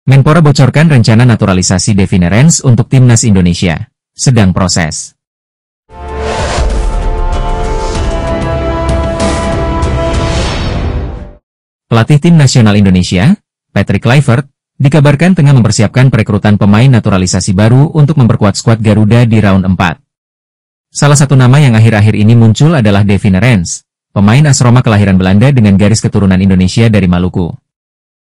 Menpora bocorkan rencana naturalisasi Devi Nerens untuk Timnas Indonesia. Sedang proses. Pelatih Tim Nasional Indonesia, Patrick Kluivert, dikabarkan tengah mempersiapkan perekrutan pemain naturalisasi baru untuk memperkuat skuad Garuda di round 4. Salah satu nama yang akhir-akhir ini muncul adalah Devi Nerens, pemain AS Roma kelahiran Belanda dengan garis keturunan Indonesia dari Maluku.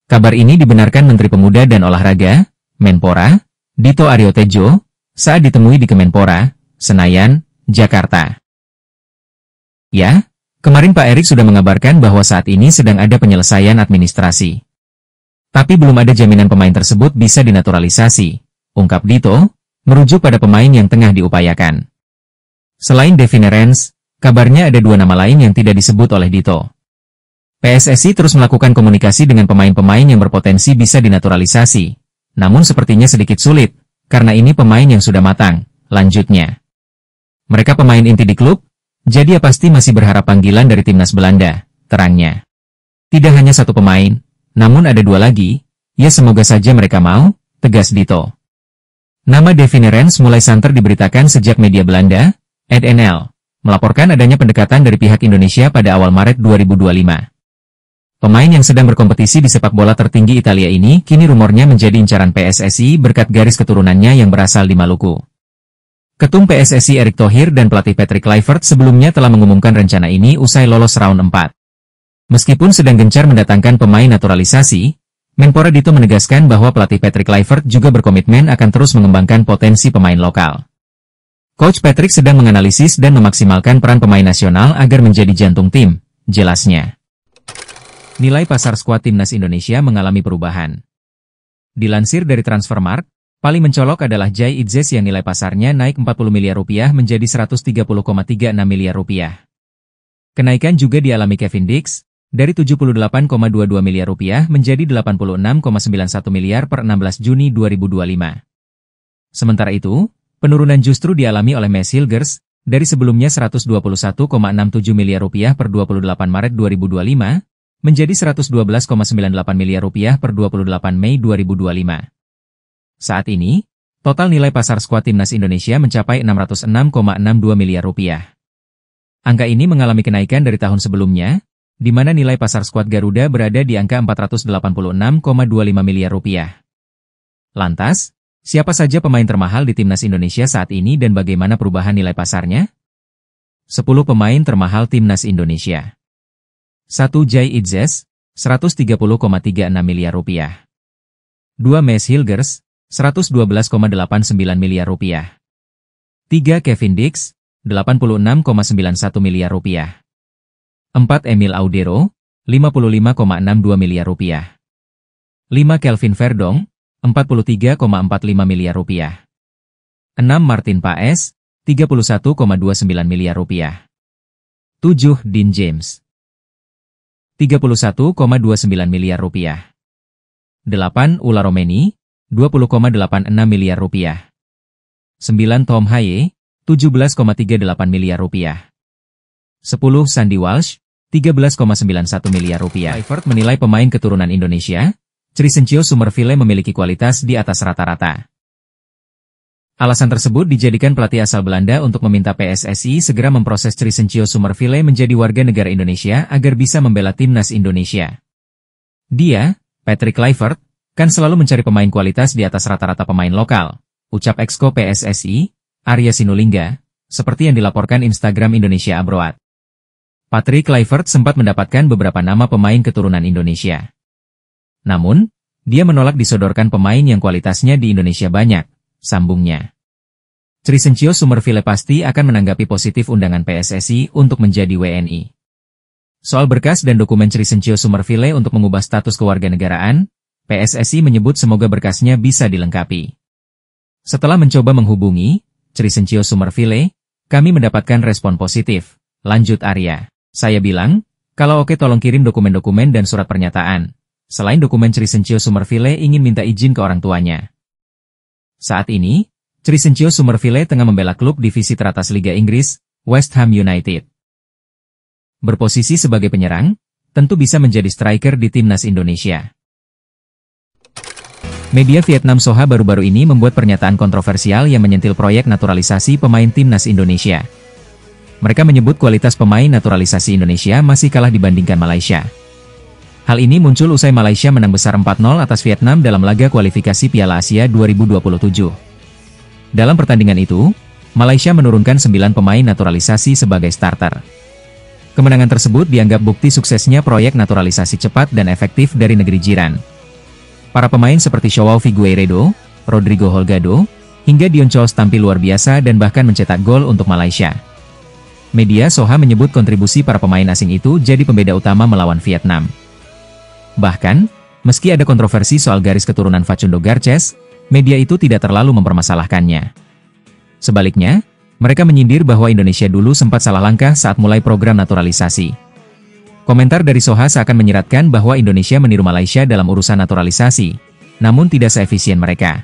Kabar ini dibenarkan Menteri Pemuda dan Olahraga, Menpora, Dito Aryo Tejo, saat ditemui di Kemenpora, Senayan, Jakarta. Ya, kemarin Pak Erik sudah mengabarkan bahwa saat ini sedang ada penyelesaian administrasi. Tapi belum ada jaminan pemain tersebut bisa dinaturalisasi, ungkap Dito, merujuk pada pemain yang tengah diupayakan. Selain Devi Nerens, kabarnya ada dua nama lain yang tidak disebut oleh Dito. PSSI terus melakukan komunikasi dengan pemain-pemain yang berpotensi bisa dinaturalisasi. Namun sepertinya sedikit sulit, karena ini pemain yang sudah matang, lanjutnya. Mereka pemain inti di klub, jadi ya pasti masih berharap panggilan dari timnas Belanda, terangnya. Tidak hanya satu pemain, namun ada dua lagi, ya semoga saja mereka mau, tegas Dito. Nama Devi Nerens mulai santer diberitakan sejak media Belanda, NL, melaporkan adanya pendekatan dari pihak Indonesia pada awal Maret 2025. Pemain yang sedang berkompetisi di sepak bola tertinggi Italia ini kini rumornya menjadi incaran PSSI berkat garis keturunannya yang berasal di Maluku. Ketum PSSI Erick Thohir dan pelatih Patrick Kluivert sebelumnya telah mengumumkan rencana ini usai lolos round 4. Meskipun sedang gencar mendatangkan pemain naturalisasi, Menpora Dito menegaskan bahwa pelatih Patrick Kluivert juga berkomitmen akan terus mengembangkan potensi pemain lokal. Coach Patrick sedang menganalisis dan memaksimalkan peran pemain nasional agar menjadi jantung tim, jelasnya. Nilai pasar skuad Timnas Indonesia mengalami perubahan. Dilansir dari Transfermarkt, paling mencolok adalah Jai Idzes yang nilai pasarnya naik 40 miliar rupiah menjadi 130,36 miliar rupiah. Kenaikan juga dialami Kevin Dix, dari 78,22 miliar rupiah menjadi 86,91 miliar per 16 Juni 2025. Sementara itu, penurunan justru dialami oleh Mads Hilgers, dari sebelumnya 121,67 miliar rupiah per 28 Maret 2025, menjadi 112,98 miliar rupiah per 28 Mei 2025. Saat ini, total nilai pasar skuad Timnas Indonesia mencapai 606,62 miliar rupiah. Angka ini mengalami kenaikan dari tahun sebelumnya, di mana nilai pasar skuad Garuda berada di angka 486,25 miliar rupiah. Lantas, siapa saja pemain termahal di Timnas Indonesia saat ini dan bagaimana perubahan nilai pasarnya? 10 pemain termahal Timnas Indonesia. 1. Jai Idzes, 130,36 miliar rupiah. 2. Mads Hilgers, 112,89 miliar rupiah. 3. Kevin Dix, 86,91 miliar rupiah. 4. Emil Audero, 55,62 miliar rupiah. 5. Kelvin Verdong, 43,45 miliar rupiah. 6. Martin Paes, 31,29 miliar rupiah. 7. Dean James, 31,29 miliar rupiah. 8. Ula Romeni, 20,86 miliar rupiah. 9. Tom Haye, 17,38 miliar rupiah. 10. Sandy Walsh, 13,91 miliar rupiah. Kluivert menilai pemain keturunan Indonesia, Crescencio Summerville memiliki kualitas di atas rata-rata. Alasan tersebut dijadikan pelatih asal Belanda untuk meminta PSSI segera memproses Crescencio Summerville menjadi warga negara Indonesia agar bisa membela Timnas Indonesia. Dia, Patrick Kluivert, kan selalu mencari pemain kualitas di atas rata-rata pemain lokal, ucap Exco PSSI, Arya Sinulinga, seperti yang dilaporkan Instagram Indonesia Abroad. Patrick Kluivert sempat mendapatkan beberapa nama pemain keturunan Indonesia. Namun, dia menolak disodorkan pemain yang kualitasnya di Indonesia banyak, sambungnya. Crescencio Summerville pasti akan menanggapi positif undangan PSSI untuk menjadi WNI. Soal berkas dan dokumen Crescencio Summerville untuk mengubah status kewarganegaraan, PSSI menyebut semoga berkasnya bisa dilengkapi. Setelah mencoba menghubungi Crescencio Summerville, kami mendapatkan respon positif, lanjut Arya. Saya bilang, kalau oke tolong kirim dokumen-dokumen dan surat pernyataan. Selain dokumen Crescencio Summerville ingin minta izin ke orang tuanya. Saat ini, Crescencio Summerville tengah membela klub divisi teratas Liga Inggris, West Ham United. Berposisi sebagai penyerang, tentu bisa menjadi striker di Timnas Indonesia. Media Vietnam Soha baru-baru ini membuat pernyataan kontroversial yang menyentil proyek naturalisasi pemain timnas Indonesia. Mereka menyebut kualitas pemain naturalisasi Indonesia masih kalah dibandingkan Malaysia. Hal ini muncul usai Malaysia menang besar 4-0 atas Vietnam dalam laga kualifikasi Piala Asia 2027. Dalam pertandingan itu, Malaysia menurunkan 9 pemain naturalisasi sebagai starter. Kemenangan tersebut dianggap bukti suksesnya proyek naturalisasi cepat dan efektif dari negeri jiran. Para pemain seperti Joao Figueiredo, Rodrigo Holgado, hingga Dion Chos tampil luar biasa dan bahkan mencetak gol untuk Malaysia. Media Soha menyebut kontribusi para pemain asing itu jadi pembeda utama melawan Vietnam. Bahkan, meski ada kontroversi soal garis keturunan Facundo Garces, media itu tidak terlalu mempermasalahkannya. Sebaliknya, mereka menyindir bahwa Indonesia dulu sempat salah langkah saat mulai program naturalisasi. Komentar dari Soha seakan menyiratkan bahwa Indonesia meniru Malaysia dalam urusan naturalisasi, namun tidak seefisien mereka.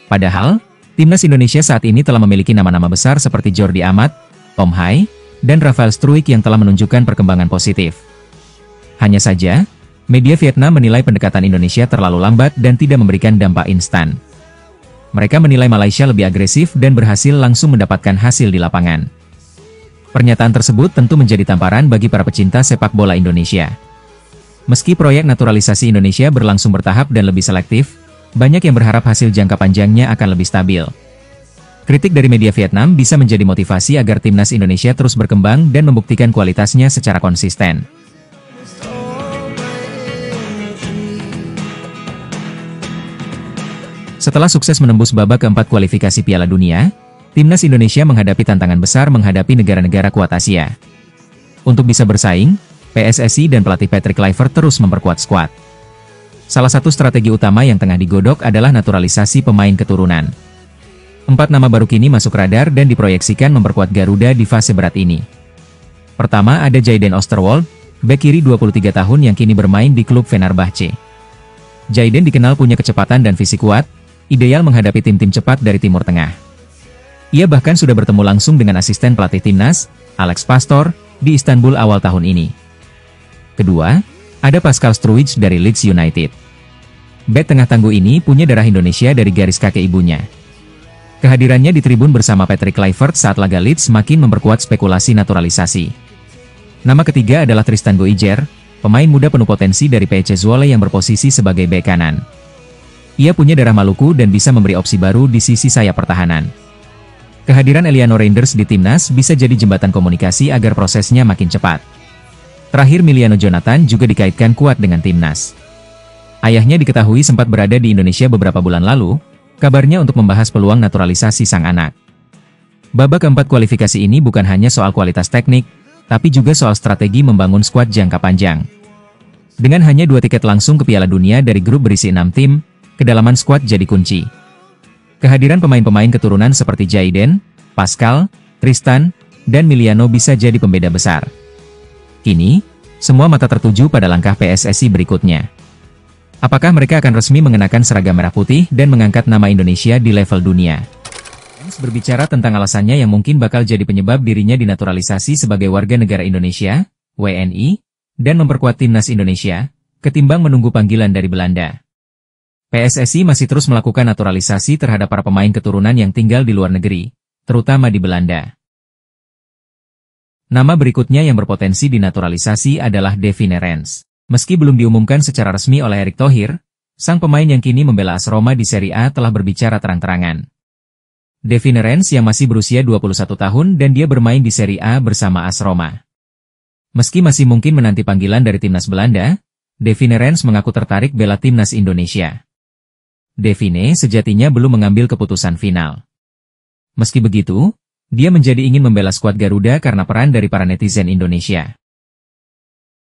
Padahal, timnas Indonesia saat ini telah memiliki nama-nama besar seperti Jordi Amat, Tom Hai, dan Rafael Struijk yang telah menunjukkan perkembangan positif. Hanya saja, media Vietnam menilai pendekatan Indonesia terlalu lambat dan tidak memberikan dampak instan. Mereka menilai Malaysia lebih agresif dan berhasil langsung mendapatkan hasil di lapangan. Pernyataan tersebut tentu menjadi tamparan bagi para pecinta sepak bola Indonesia. Meski proyek naturalisasi Indonesia berlangsung bertahap dan lebih selektif, banyak yang berharap hasil jangka panjangnya akan lebih stabil. Kritik dari media Vietnam bisa menjadi motivasi agar timnas Indonesia terus berkembang dan membuktikan kualitasnya secara konsisten. Setelah sukses menembus babak keempat kualifikasi Piala Dunia, timnas Indonesia menghadapi tantangan besar menghadapi negara-negara kuat Asia. Untuk bisa bersaing, PSSI dan pelatih Patrick Kluivert terus memperkuat skuad. Salah satu strategi utama yang tengah digodok adalah naturalisasi pemain keturunan. 4 nama baru kini masuk radar dan diproyeksikan memperkuat Garuda di fase berat ini. Pertama ada Jayden Oosterwolde, bek kiri 23 tahun yang kini bermain di klub Fenerbahce. Jayden dikenal punya kecepatan dan fisik kuat, ideal menghadapi tim-tim cepat dari Timur Tengah. Ia bahkan sudah bertemu langsung dengan asisten pelatih timnas, Alex Pastor, di Istanbul awal tahun ini. Kedua, ada Pascal Struijk dari Leeds United. Bek tengah tangguh ini punya darah Indonesia dari garis kakek ibunya. Kehadirannya di tribun bersama Patrick Kluivert saat laga Leeds makin memperkuat spekulasi naturalisasi. Nama ketiga adalah Tristan Goijer, pemain muda penuh potensi dari PC Zwolle yang berposisi sebagai bek kanan. Ia punya darah Maluku dan bisa memberi opsi baru di sisi sayap pertahanan. Kehadiran Eliano Reinders di timnas bisa jadi jembatan komunikasi agar prosesnya makin cepat. Terakhir Miliano Jonathan juga dikaitkan kuat dengan timnas. Ayahnya diketahui sempat berada di Indonesia beberapa bulan lalu, kabarnya untuk membahas peluang naturalisasi sang anak. Babak keempat kualifikasi ini bukan hanya soal kualitas teknik, tapi juga soal strategi membangun skuad jangka panjang. Dengan hanya 2 tiket langsung ke Piala Dunia dari grup berisi 6 tim, kedalaman skuad jadi kunci. Kehadiran pemain-pemain keturunan seperti Jayden, Pascal, Tristan, dan Miliano bisa jadi pembeda besar. Kini, semua mata tertuju pada langkah PSSI berikutnya. Apakah mereka akan resmi mengenakan seragam merah putih dan mengangkat nama Indonesia di level dunia? Berbicara tentang alasannya yang mungkin bakal jadi penyebab dirinya dinaturalisasi sebagai warga negara Indonesia, WNI, dan memperkuat timnas Indonesia, ketimbang menunggu panggilan dari Belanda. PSSI masih terus melakukan naturalisasi terhadap para pemain keturunan yang tinggal di luar negeri, terutama di Belanda. Nama berikutnya yang berpotensi dinaturalisasi adalah Davy Nerens. Meski belum diumumkan secara resmi oleh Erick Thohir, sang pemain yang kini membela AS Roma di Serie A telah berbicara terang-terangan. Davy Nerens yang masih berusia 21 tahun dan dia bermain di Serie A bersama AS Roma. Meski masih mungkin menanti panggilan dari timnas Belanda, Davy Nerens mengaku tertarik bela timnas Indonesia. Davy sejatinya belum mengambil keputusan final. Meski begitu, dia menjadi ingin membela skuad Garuda karena peran dari para netizen Indonesia.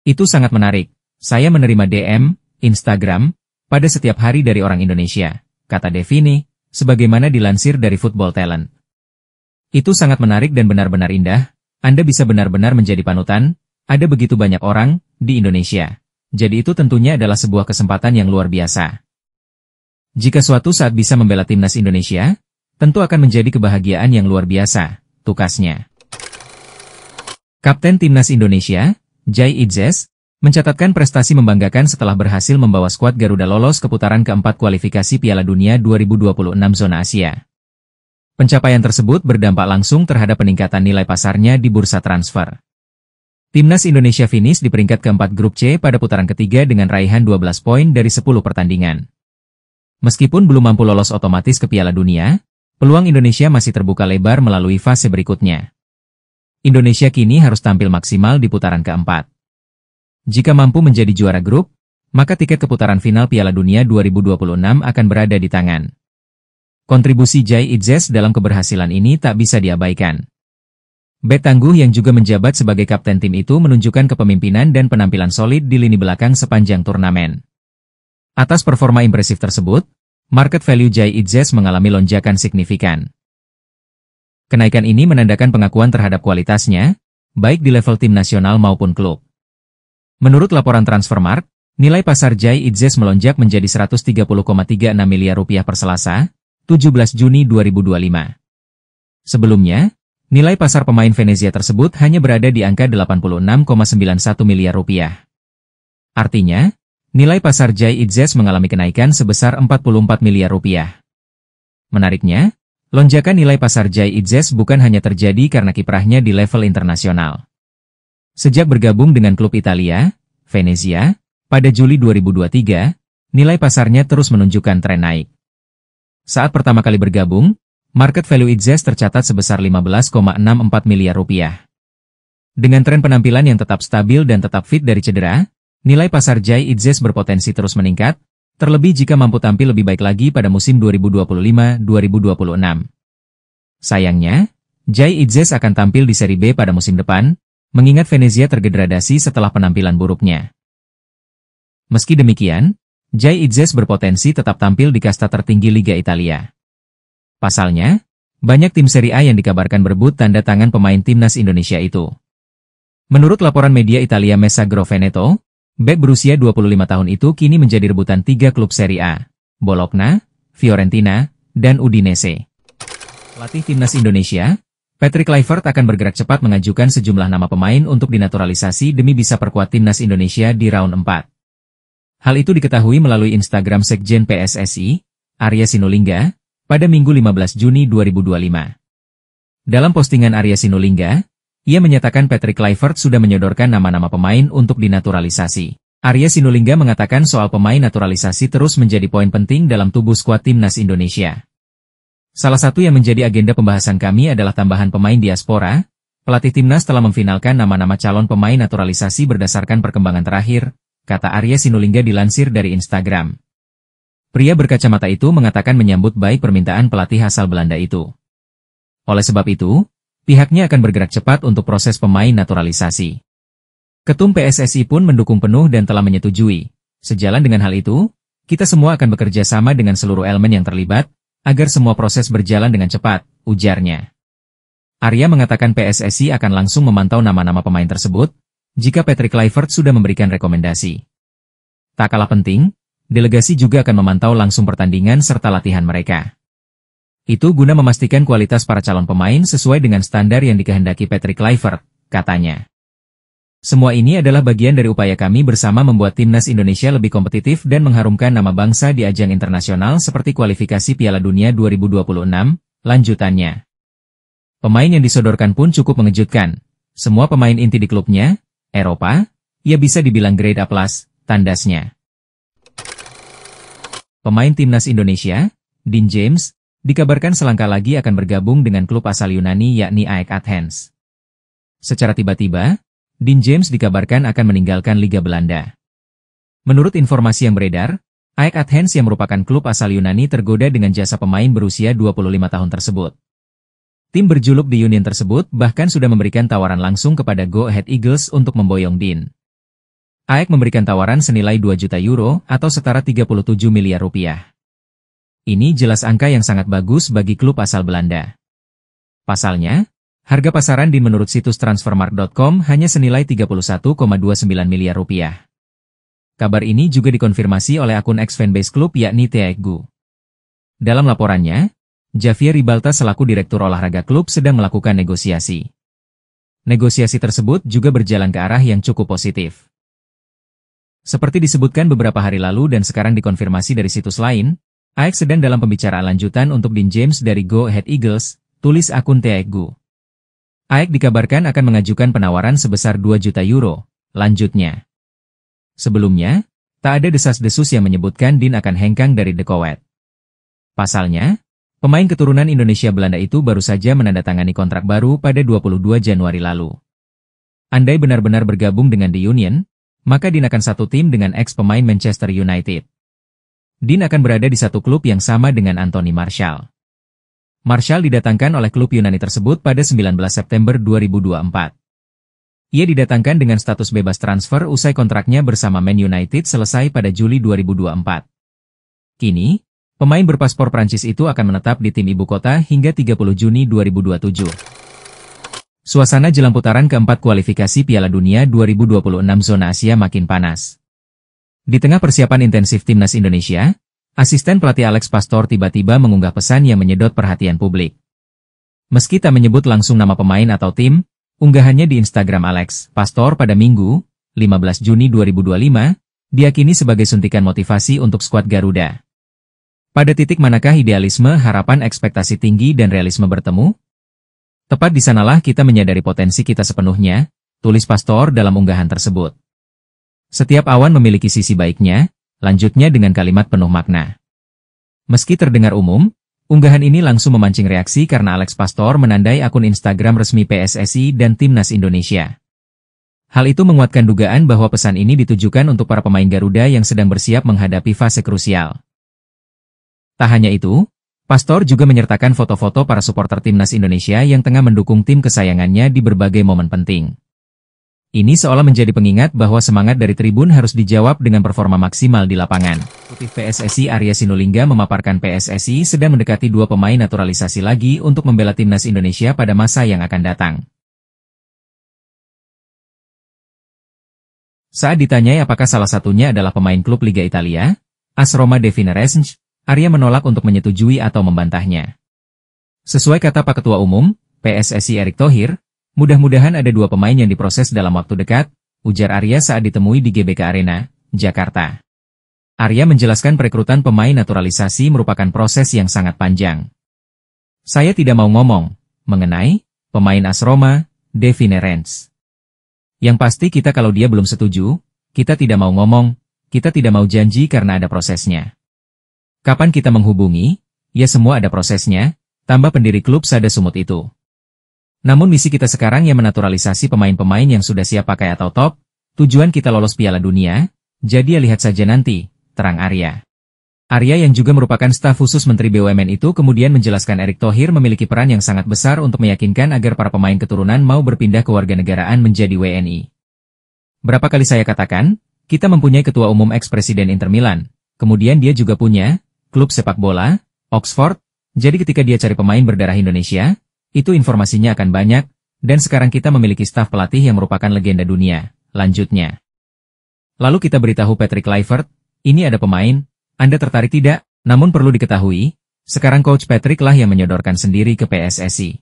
Itu sangat menarik. Saya menerima DM, Instagram, pada setiap hari dari orang Indonesia, kata Davy, sebagaimana dilansir dari Football Talent. Itu sangat menarik dan benar-benar indah. Anda bisa benar-benar menjadi panutan. Ada begitu banyak orang di Indonesia. Jadi itu tentunya adalah sebuah kesempatan yang luar biasa. Jika suatu saat bisa membela timnas Indonesia, tentu akan menjadi kebahagiaan yang luar biasa, tukasnya. Kapten timnas Indonesia, Jai Itzes, mencatatkan prestasi membanggakan setelah berhasil membawa skuad Garuda lolos ke putaran keempat kualifikasi Piala Dunia 2026 zona Asia. Pencapaian tersebut berdampak langsung terhadap peningkatan nilai pasarnya di bursa transfer. Timnas Indonesia finish di peringkat keempat grup C pada putaran ketiga dengan raihan 12 poin dari 10 pertandingan. Meskipun belum mampu lolos otomatis ke Piala Dunia, peluang Indonesia masih terbuka lebar melalui fase berikutnya. Indonesia kini harus tampil maksimal di putaran keempat. Jika mampu menjadi juara grup, maka tiket ke putaran final Piala Dunia 2026 akan berada di tangan. Kontribusi Jai Idzes dalam keberhasilan ini tak bisa diabaikan. Bek tangguh yang juga menjabat sebagai kapten tim itu menunjukkan kepemimpinan dan penampilan solid di lini belakang sepanjang turnamen. Atas performa impresif tersebut, market value Jai Idzes mengalami lonjakan signifikan. Kenaikan ini menandakan pengakuan terhadap kualitasnya, baik di level tim nasional maupun klub. Menurut laporan Transfermarkt, nilai pasar Jai Idzes melonjak menjadi Rp130,36 miliar per Selasa, 17 Juni 2025. Sebelumnya, nilai pasar pemain Venezia tersebut hanya berada di angka Rp86,91 miliar. Artinya, nilai pasar Jai Idzes mengalami kenaikan sebesar Rp44 miliar. Menariknya, lonjakan nilai pasar Jai Idzes bukan hanya terjadi karena kiprahnya di level internasional. Sejak bergabung dengan klub Italia, Venezia, pada Juli 2023, nilai pasarnya terus menunjukkan tren naik. Saat pertama kali bergabung, market value Idzes tercatat sebesar Rp15,64 miliar. Dengan tren penampilan yang tetap stabil dan tetap fit dari cedera, nilai pasar Jai Idzes berpotensi terus meningkat, terlebih jika mampu tampil lebih baik lagi pada musim 2025-2026. Sayangnya, Jai Idzes akan tampil di Serie B pada musim depan, mengingat Venezia tergedradasi setelah penampilan buruknya. Meski demikian, Jai Idzes berpotensi tetap tampil di kasta tertinggi Liga Italia. Pasalnya, banyak tim Serie A yang dikabarkan berebut tanda tangan pemain timnas Indonesia itu. Menurut laporan media Italia Messaggero Veneto, bek berusia 25 tahun itu kini menjadi rebutan 3 klub Serie A, Bologna, Fiorentina, dan Udinese. Pelatih timnas Indonesia, Patrick Kluivert akan bergerak cepat mengajukan sejumlah nama pemain untuk dinaturalisasi demi bisa perkuat timnas Indonesia di round 4. Hal itu diketahui melalui Instagram Sekjen PSSI, Arya Sinulinga, pada Minggu 15 Juni 2025. Dalam postingan Arya Sinulinga, ia menyatakan Patrick Kluivert sudah menyodorkan nama-nama pemain untuk dinaturalisasi. Arya Sinulinga mengatakan soal pemain naturalisasi terus menjadi poin penting dalam tubuh skuad timnas Indonesia. Salah satu yang menjadi agenda pembahasan kami adalah tambahan pemain diaspora. Pelatih timnas telah memfinalkan nama-nama calon pemain naturalisasi berdasarkan perkembangan terakhir, kata Arya Sinulinga dilansir dari Instagram. Pria berkacamata itu mengatakan menyambut baik permintaan pelatih asal Belanda itu. Oleh sebab itu, pihaknya akan bergerak cepat untuk proses pemain naturalisasi. Ketum PSSI pun mendukung penuh dan telah menyetujui. Sejalan dengan hal itu, kita semua akan bekerja sama dengan seluruh elemen yang terlibat, agar semua proses berjalan dengan cepat, ujarnya. Arya mengatakan PSSI akan langsung memantau nama-nama pemain tersebut, jika Patrick Kluivert sudah memberikan rekomendasi. Tak kalah penting, delegasi juga akan memantau langsung pertandingan serta latihan mereka. Itu guna memastikan kualitas para calon pemain sesuai dengan standar yang dikehendaki Patrick Kluivert, katanya. Semua ini adalah bagian dari upaya kami bersama membuat timnas Indonesia lebih kompetitif dan mengharumkan nama bangsa di ajang internasional seperti kualifikasi Piala Dunia 2026, lanjutannya. Pemain yang disodorkan pun cukup mengejutkan. Semua pemain inti di klubnya, Eropa, ia bisa dibilang grade A+, tandasnya. Pemain timnas Indonesia, Dean James, dikabarkan selangkah lagi akan bergabung dengan klub asal Yunani yakni AEK Athens. Secara tiba-tiba, Dean James dikabarkan akan meninggalkan Liga Belanda. Menurut informasi yang beredar, AEK Athens yang merupakan klub asal Yunani tergoda dengan jasa pemain berusia 25 tahun tersebut. Tim berjuluk The Union tersebut bahkan sudah memberikan tawaran langsung kepada Go Ahead Eagles untuk memboyong Dean. AEK memberikan tawaran senilai 2 juta euro atau setara 37 miliar rupiah. Ini jelas angka yang sangat bagus bagi klub asal Belanda. Pasalnya, harga pasaran Dean menurut situs transfermarkt.com hanya senilai 31,29 miliar rupiah. Kabar ini juga dikonfirmasi oleh akun ex-fanbase klub yakni Teaegu. Dalam laporannya, Javier Ribalta selaku direktur olahraga klub sedang melakukan negosiasi. Negosiasi tersebut juga berjalan ke arah yang cukup positif. Seperti disebutkan beberapa hari lalu dan sekarang dikonfirmasi dari situs lain, AEK sedang dalam pembicaraan lanjutan untuk Dean James dari Go Ahead Eagles, tulis akun TAEKGU. AEK dikabarkan akan mengajukan penawaran sebesar 2 juta euro, lanjutnya. Sebelumnya, tak ada desas-desus yang menyebutkan Dean akan hengkang dari The Coed. Pasalnya, pemain keturunan Indonesia Belanda itu baru saja menandatangani kontrak baru pada 22 Januari lalu. Andai benar-benar bergabung dengan The Union, maka Dean akan satu tim dengan ex-pemain Manchester United. Dean akan berada di satu klub yang sama dengan Anthony Martial. Martial didatangkan oleh klub Yunani tersebut pada 19 September 2024. Ia didatangkan dengan status bebas transfer usai kontraknya bersama Man United selesai pada Juli 2024. Kini, pemain berpaspor Prancis itu akan menetap di tim ibu kota hingga 30 Juni 2027. Suasana jelang putaran keempat kualifikasi Piala Dunia 2026 zona Asia makin panas. Di tengah persiapan intensif Timnas Indonesia, asisten pelatih Alex Pastor tiba-tiba mengunggah pesan yang menyedot perhatian publik. Meski tak menyebut langsung nama pemain atau tim, unggahannya di Instagram Alex Pastor pada Minggu, 15 Juni 2025, diyakini sebagai suntikan motivasi untuk skuad Garuda. Pada titik manakah idealisme, harapan, ekspektasi tinggi dan realisme bertemu? Tepat di sanalah kita menyadari potensi kita sepenuhnya, tulis Pastor dalam unggahan tersebut. Setiap awan memiliki sisi baiknya, lanjutnya dengan kalimat penuh makna. Meski terdengar umum, unggahan ini langsung memancing reaksi karena Alex Pastor menandai akun Instagram resmi PSSI dan Timnas Indonesia. Hal itu menguatkan dugaan bahwa pesan ini ditujukan untuk para pemain Garuda yang sedang bersiap menghadapi fase krusial. Tak hanya itu, Pastor juga menyertakan foto-foto para supporter Timnas Indonesia yang tengah mendukung tim kesayangannya di berbagai momen penting. Ini seolah menjadi pengingat bahwa semangat dari tribun harus dijawab dengan performa maksimal di lapangan. PSSI Arya Sinulinga memaparkan PSSI sedang mendekati 2 pemain naturalisasi lagi untuk membela Timnas Indonesia pada masa yang akan datang. Saat ditanyai apakah salah satunya adalah pemain klub Liga Italia, AS Roma De Firenze, Arya menolak untuk menyetujui atau membantahnya. Sesuai kata Pak Ketua Umum, PSSI Erick Thohir, mudah-mudahan ada 2 pemain yang diproses dalam waktu dekat, ujar Arya saat ditemui di GBK Arena, Jakarta. Arya menjelaskan perekrutan pemain naturalisasi merupakan proses yang sangat panjang. Saya tidak mau ngomong mengenai pemain AS Roma, De Firenze. Yang pasti kita kalau dia belum setuju, kita tidak mau ngomong, kita tidak mau janji karena ada prosesnya. Kapan kita menghubungi? Ya semua ada prosesnya, tambah pendiri klub Sada Sumut itu. Namun misi kita sekarang yang menaturalisasi pemain-pemain yang sudah siap pakai atau top, tujuan kita lolos Piala Dunia, jadi ya lihat saja nanti, terang Arya. Arya yang juga merupakan staf khusus Menteri BUMN itu kemudian menjelaskan Erick Thohir memiliki peran yang sangat besar untuk meyakinkan agar para pemain keturunan mau berpindah kewarganegaraan menjadi WNI. Berapa kali saya katakan, kita mempunyai ketua umum ex-presiden Inter Milan, kemudian dia juga punya klub sepak bola, Oxford, jadi ketika dia cari pemain berdarah Indonesia, itu informasinya akan banyak, dan sekarang kita memiliki staf pelatih yang merupakan legenda dunia, lanjutnya. Lalu kita beritahu Patrick Kluivert, ini ada pemain, Anda tertarik tidak? Namun perlu diketahui, sekarang Coach Patrick lah yang menyodorkan sendiri ke PSSI.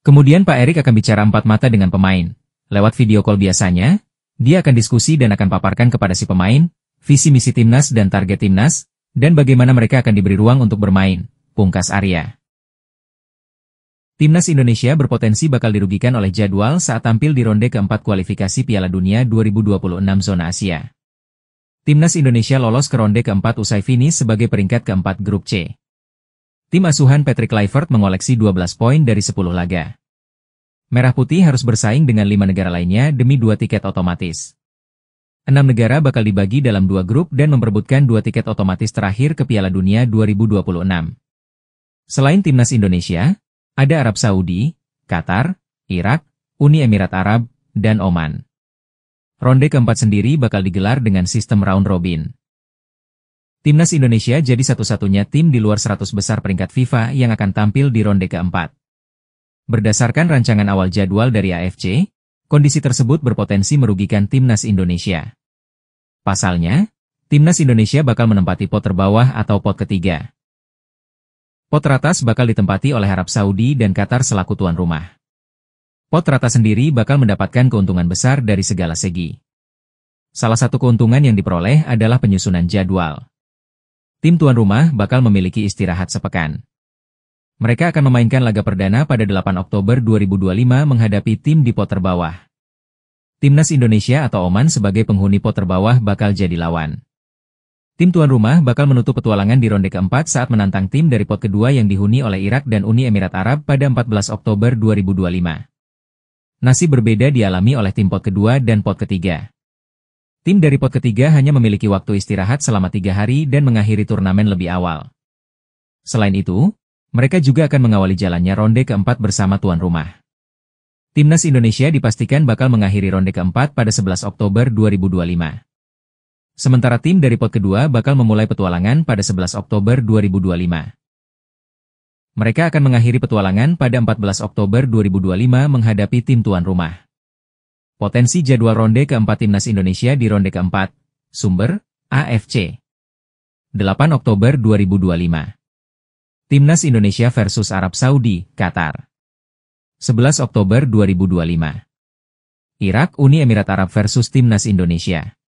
Kemudian Pak Erick akan bicara 4 mata dengan pemain. Lewat video call biasanya, dia akan diskusi dan akan paparkan kepada si pemain, visi misi timnas dan target timnas, dan bagaimana mereka akan diberi ruang untuk bermain, pungkas Arya. Timnas Indonesia berpotensi bakal dirugikan oleh jadwal saat tampil di ronde keempat kualifikasi Piala Dunia 2026 zona Asia. Timnas Indonesia lolos ke ronde keempat usai finish sebagai peringkat keempat grup C. Tim asuhan Patrick Kluivert mengoleksi 12 poin dari 10 laga. Merah Putih harus bersaing dengan 5 negara lainnya demi 2 tiket otomatis. 6 negara bakal dibagi dalam 2 grup dan memperebutkan 2 tiket otomatis terakhir ke Piala Dunia 2026. Selain Timnas Indonesia, ada Arab Saudi, Qatar, Irak, Uni Emirat Arab, dan Oman. Ronde keempat sendiri bakal digelar dengan sistem round robin. Timnas Indonesia jadi satu-satunya tim di luar 100 besar peringkat FIFA yang akan tampil di ronde keempat. Berdasarkan rancangan awal jadwal dari AFC, kondisi tersebut berpotensi merugikan Timnas Indonesia. Pasalnya, Timnas Indonesia bakal menempati pot terbawah atau pot ketiga. Pot teratas bakal ditempati oleh Arab Saudi dan Qatar selaku tuan rumah. Pot teratas sendiri bakal mendapatkan keuntungan besar dari segala segi. Salah satu keuntungan yang diperoleh adalah penyusunan jadwal. Tim tuan rumah bakal memiliki istirahat sepekan. Mereka akan memainkan laga perdana pada 8 Oktober 2025 menghadapi tim di pot terbawah. Timnas Indonesia atau Oman sebagai penghuni pot terbawah bakal jadi lawan. Tim tuan rumah bakal menutup petualangan di ronde keempat saat menantang tim dari pot kedua yang dihuni oleh Irak dan Uni Emirat Arab pada 14 Oktober 2025. Nasib berbeda dialami oleh tim pot kedua dan pot ketiga. Tim dari pot ketiga hanya memiliki waktu istirahat selama 3 hari dan mengakhiri turnamen lebih awal. Selain itu, mereka juga akan mengawali jalannya ronde keempat bersama tuan rumah. Timnas Indonesia dipastikan bakal mengakhiri ronde keempat pada 11 Oktober 2025. Sementara tim dari pot kedua bakal memulai petualangan pada 11 Oktober 2025. Mereka akan mengakhiri petualangan pada 14 Oktober 2025 menghadapi tim tuan rumah. Potensi jadwal ronde keempat Timnas Indonesia di ronde keempat. Sumber, AFC. 8 Oktober 2025. Timnas Indonesia versus Arab Saudi, Qatar. 11 Oktober 2025. Irak, Uni Emirat Arab versus Timnas Indonesia.